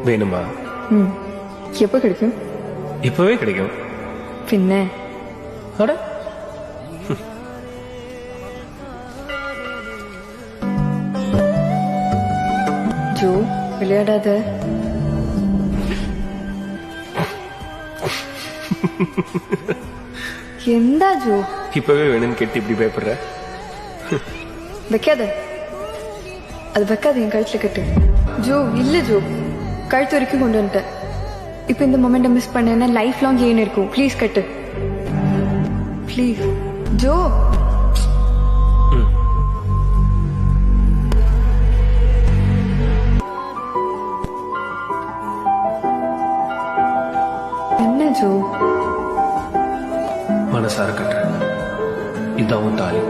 வேணுமா? எப்போ கிடைக்கும்? இப்பவே கிடைக்கும். பின்ன அட ஜோ, விளையாடாத. எந்தா ஜோ? இப்பவே வேணும்னு கேட்டு இப்படி பயப்படுற? வைக்காத, அது வைக்காத, என் கழுத்துல கட்டு. ஜோ இல்ல ஜோ, கழுத்து வரைக்கும் கொண்டு வந்துட்டேன். இப்ப இந்த மொமெண்ட்டை மிஸ் பண்ணேன்னா லைஃப் லாங் ஏன் இருக்கும். Please cut, please Joe. என்ன ஜோ? மனசார கட்டுறேன். இதான் உன் தாலி.